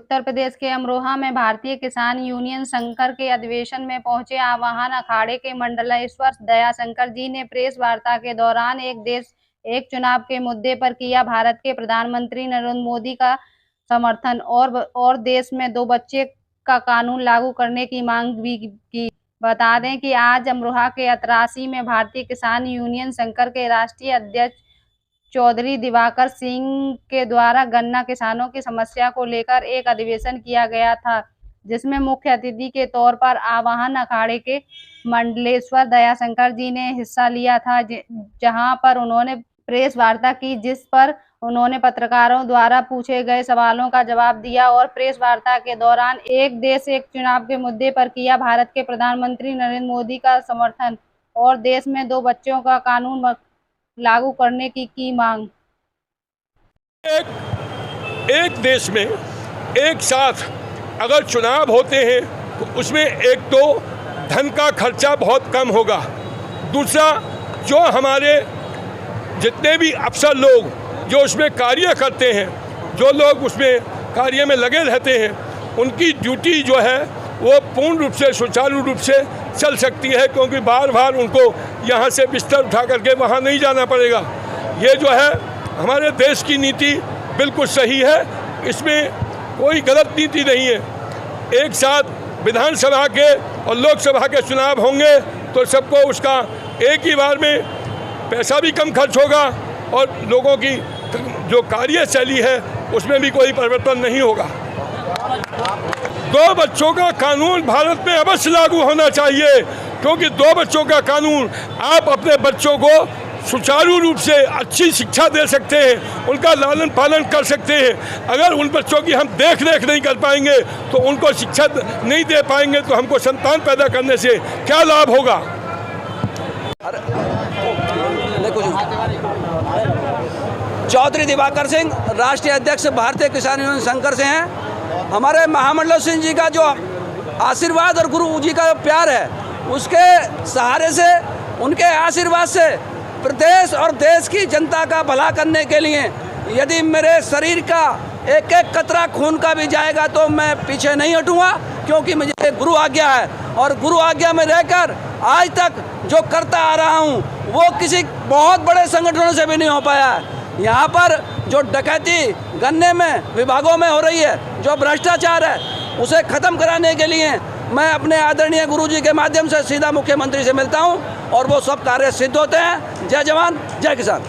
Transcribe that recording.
उत्तर प्रदेश के अमरोहा में भारतीय किसान यूनियन शंकर के अधिवेशन में पहुंचे आवाहन अखाड़े के मंडलेश्वर दयाशंकर जी ने प्रेस वार्ता के दौरान एक देश एक चुनाव के मुद्दे पर किया भारत के प्रधानमंत्री नरेंद्र मोदी का समर्थन और देश में 2 बच्चे का कानून लागू करने की मांग भी की। बता दें कि आज अमरोहा के अतरासी में भारतीय किसान यूनियन शंकर के राष्ट्रीय अध्यक्ष चौधरी दिवाकर सिंह के द्वारा गन्ना किसानों की समस्या को लेकर एक अधिवेशन किया गया था, जिसमें मुख्य अतिथि के तौर पर आवाहन अखाड़े के मंडलेश्वर दयाशंकर जी ने हिस्सा लिया था, जहां पर उन्होंने प्रेस वार्ता की, जिस पर उन्होंने पत्रकारों द्वारा पूछे गए सवालों का जवाब दिया और प्रेस वार्ता के दौरान एक देश एक चुनाव के मुद्दे पर किया भारत के प्रधानमंत्री नरेंद्र मोदी का समर्थन और देश में 2 बच्चों का कानून लागू करने की मांग। एक देश में एक साथ अगर चुनाव होते हैं तो उसमें एक तो धन का खर्चा बहुत कम होगा, दूसरा जो हमारे जितने भी अफसर लोग जो उसमें कार्य करते हैं, जो लोग उसमें कार्य में लगे रहते हैं, उनकी ड्यूटी जो है वो पूर्ण रूप से सुचारू रूप से चल सकती है, क्योंकि बार बार उनको यहाँ से बिस्तर उठा करके वहाँ नहीं जाना पड़ेगा। ये जो है हमारे देश की नीति बिल्कुल सही है, इसमें कोई गलत नीति नहीं है। एक साथ विधानसभा के और लोकसभा के चुनाव होंगे तो सबको उसका एक ही बार में पैसा भी कम खर्च होगा और लोगों की जो कार्यशैली है उसमें भी कोई परिवर्तन नहीं होगा। 2 बच्चों का कानून भारत में अवश्य लागू होना चाहिए, क्योंकि 2 बच्चों का कानून आप अपने बच्चों को सुचारू रूप से अच्छी शिक्षा दे सकते हैं, उनका लालन पालन कर सकते हैं। अगर उन बच्चों की हम देख रेख नहीं कर पाएंगे तो उनको शिक्षा नहीं दे पाएंगे तो हमको संतान पैदा करने से क्या लाभ होगा। चौधरी दिवाकर सिंह राष्ट्रीय अध्यक्ष भारतीय किसान यूनियन शंकर से हैं। हमारे महामंडल सिंह जी का जो आशीर्वाद और गुरु जी का प्यार है, उसके सहारे से, उनके आशीर्वाद से प्रदेश और देश की जनता का भला करने के लिए यदि मेरे शरीर का एक एक कतरा खून का भी जाएगा तो मैं पीछे नहीं हटूंगा, क्योंकि मुझे गुरु आज्ञा है और गुरु आज्ञा में रहकर आज तक जो करता आ रहा हूं वो किसी बहुत बड़े संगठनों से भी नहीं हो पाया है। यहाँ पर जो डकैती गन्ने में विभागों में हो रही है, जो भ्रष्टाचार है, उसे ख़त्म कराने के लिए मैं अपने आदरणीय गुरुजी के माध्यम से सीधा मुख्यमंत्री से मिलता हूँ और वो सब कार्य सिद्ध होते हैं। जय जवान जय किसान।